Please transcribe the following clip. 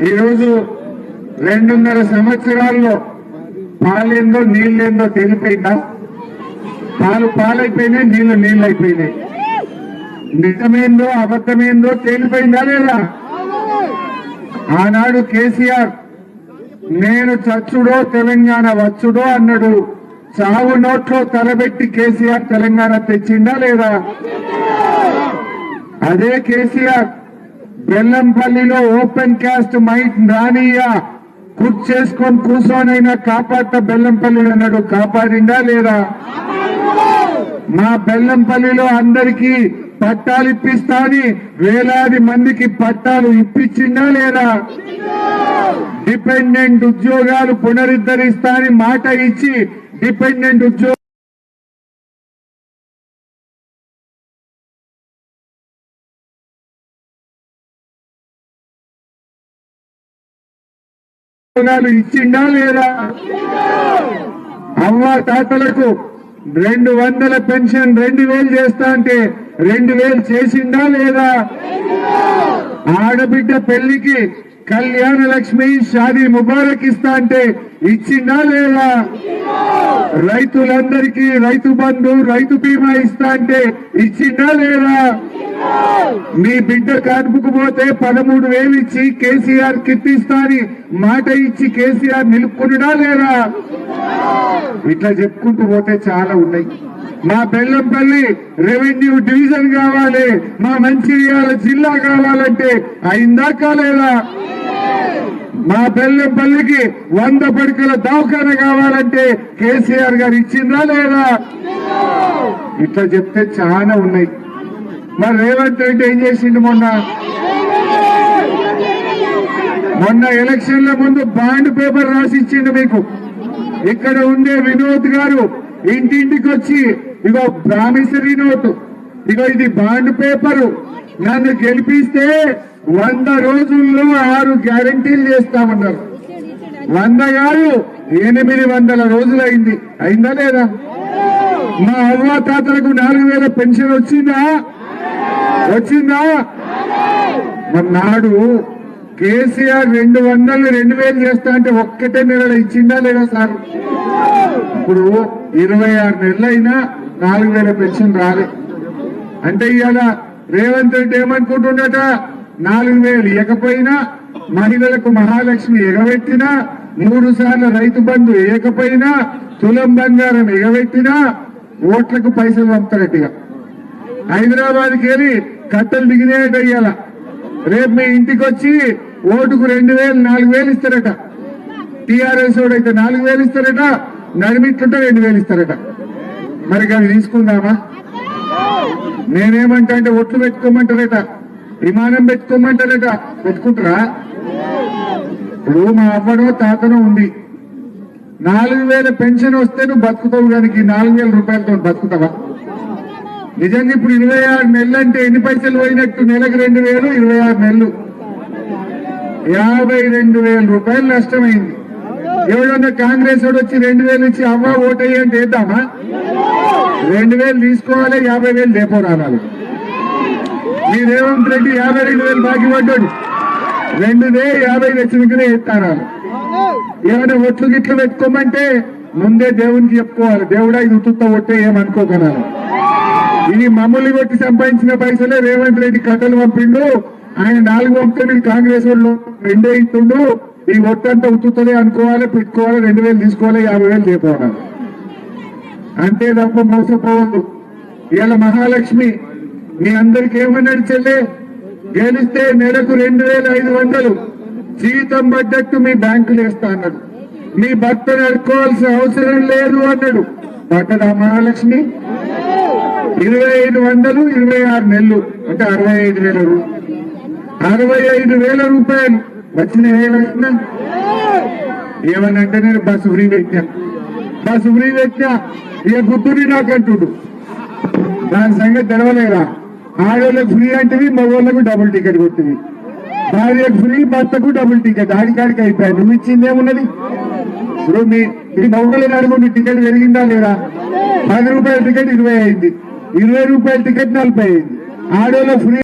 ఈరోజు 2.5 సంవత్సరాల్లో పాలేందో నీళ్ళేందో తేలిపోయిందా? పాలు పాలైపోయినాయి, నీళ్లు నీళ్ళైపోయినాయి. నిజమేందో అబద్ధమేందో తేలిపోయిందా లేదా? ఆనాడు కేసీఆర్ నేను చచ్చుడో తెలంగాణ వచ్చుడో అన్నాడు. చావు నోట్లో తలబెట్టి కేసీఆర్ తెలంగాణ తెచ్చిందా లేదా? అదే కేసీఆర్ బెల్లంపల్లిలో ఓపెన్ కాస్ట్ మైట్ రానియా కుర్చేసుకొని కూర్చోనైనా కాపాడత బెల్లంపల్లి అన్నాడు. కాపాడిందా లేదా? మా బెల్లంపల్లిలో అందరికీ పట్టాలు ఇప్పిస్తా అని వేలాది మందికి పట్టాలు ఇప్పించిందా లేదా? డిపెండెంట్ ఉద్యోగాలు పునరుద్ధరిస్తా అని మాట ఇచ్చి డిపెండెంట్ ఉద్యోగాలు ఇచ్చిందా లేదా? అవ్వ తాతలకు 200 పెన్షన్ 2000 చేస్తా అంటే 2000 చేసిందా లేదా? ఆడబిడ్డ పెళ్లికి కళ్యాణ లక్ష్మి షాదీ ముబారక్ ఇస్తా అంటే ఇచ్చిందా లేదా? రైతులందరికీ రైతు బంధు రైతు బీమా ఇస్తా అంటే ఇచ్చిందా లేదా? మీ బిడ్డ కాన్పుకు పోతే 13,000 ఇచ్చి కేసీఆర్ కిట్ ఇస్తా అని మాట ఇచ్చి కేసీఆర్ నిలుపుకున్నా లేదా? ఇట్లా చెప్పుకుంటూ పోతే చాలా ఉన్నాయి. మా బెల్లంపల్లి రెవెన్యూ డివిజన్ కావాలి, మా మంచిర్యాల జిల్లా కావాలంటే అయిందా కాలేదా? మా బెల్లంపల్లికి 100 పడకల దవాఖాన కావాలంటే కేసీఆర్ గారు ఇచ్చిందా లేదా? ఇట్లా చెప్తే చాలా ఉన్నాయి. మరి రేవంత్ రెడ్డి ఏం చేసిండు? మొన్న ఎలక్షన్ల ముందు బాండ్ పేపర్ రాసి ఇచ్చిండు మీకు. ఇక్కడ ఉండే వినోద్ గారు ఇంటింటికి వచ్చి ఇగో ప్రామిసరీ నోటు, ఇగో ఇది బాండ్ పేపరు, నన్ను గెలిపిస్తే 100 రోజుల్లో 6 గ్యారంటీలు చేస్తామన్నారు. 100 కాదు 800 రోజులు అయింది. అయిందా లేదా? మా అవ్వ తాతలకు 4000 పెన్షన్ వచ్చిందా? నాడు కేసీఆర్ 200 2000 చేస్తా అంటే ఒక్కటే నెలలో ఇచ్చిందా లేదా సార్? ఇప్పుడు 26 నెలలైనా 4000 పెన్షన్ రాలే అంటే ఇవాళ రేవంత్ రెడ్డి ఏమనుకుంటుండట? 4000 ఇవ్వకపోయినా, మహిళలకు మహాలక్ష్మి ఎగబెట్టినా, 3 సార్లు రైతు బంధు వేయకపోయినా, తులం బంగారం ఎగబెట్టినా ఓట్లకు పైసలు పంపుతారట్టుగా. హైదరాబాద్కి వెళ్ళి కట్టలు దిగినాయట. ఇవాళ రేపు మీ ఇంటికి వచ్చి ఓటుకు 2000 4000 ఇస్తారట. టీఆర్ఎస్ ఓడైతే 4000 ఇస్తారట, నడిమిట్లుంటే 2000 ఇస్తారట. మరి అవి తీసుకుందామా? నేనేమంటా అంటే ఒట్లు పెట్టుకోమంటారట, విమానం పెట్టుకోమంటారట. పెట్టుకుంటారా? ఇప్పుడు మా అవ్వనో తాతనో ఉంది, 4000 పెన్షన్ వస్తే నువ్వు బతుకుతావు, కానీ 4000 రూపాయలతో బతుకుతావా? నిజంగా ఇప్పుడు 26 నెలలు అంటే ఎన్ని పైసలు పోయినట్టు? నెలకు 2000, 26 నెలలు 52,000 రూపాయలు నష్టమైంది. ఎవడన్నా కాంగ్రెస్ వాడు వచ్చి 2000 ఇచ్చి అవ్వ ఓటయ్యి అంటే వేద్దామా? 2000 తీసుకోవాలి, 50,000 లేపో రావాలి. ఈ రేవంత్ రెడ్డి 52,000 బాకీ పడ్డాడు, 50 తెచ్చినకనే ఎత్తారు. ఏమైనా ఒట్లు గిట్లు పెట్టుకోమంటే ముందే దేవునికి చెప్పుకోవాలి, దేవుడా ఇది ఉత్తుతో ఒట్టే ఏమనుకోకనాలి. ఇది మమ్మల్ని కొట్టి సంపాదించిన పైసలే రేవంత్ రెడ్డి కథలు పంపిండు. ఆయన 4 పంపితే మీరు కాంగ్రెస్ వాళ్ళు 2 ఇస్తుండు. ఈ ఒట్టంతా ఉత్తుతలే అనుకోవాలి, పెట్టుకోవాలి, 2000 తీసుకోవాలి, 50,000 లేకపోవాలి. అంతే తప్ప మోసపోవద్దు. ఇవాళ మహాలక్ష్మి మీ అందరికి ఏమన్నాడు? చెల్లె గెలిస్తే నెలకు 2500 జీతం పడ్డట్టు మీ బ్యాంకులు వేస్తా అన్నాడు. మీ భర్తను అడుకోవాల్సిన అవసరం లేదు అన్నాడు. పడ్డదా మహాలక్ష్మి? 2500 26 నెలలు అంటే 65,000 65,000 రూపాయలు వచ్చిన. ఏమనంటే నేను బస్సు ఫ్రీ పెట్టినా ఇక గుర్తుని నాకు అంటుడు. దాని సంగతి తెలవలేదా? ఆడోళ్ళకు ఫ్రీ అంటే మగోళ్ళకు డబుల్ టికెట్ కొట్టింది, భార్యకు ఫ్రీ, భర్తకు డబుల్ టికెట్. ఆడికాడికి అయిపోయాయి. నువ్వు ఇచ్చిందేమున్నది? ఇప్పుడు మీ మగోళ్ళని అడుగుండి టికెట్ పెరిగిందా లేదా? 10 రూపాయల టికెట్ 20 అయింది, 20 రూపాయల టికెట్ 40 అయింది. ఆడోళ్ళ ఫ్రీ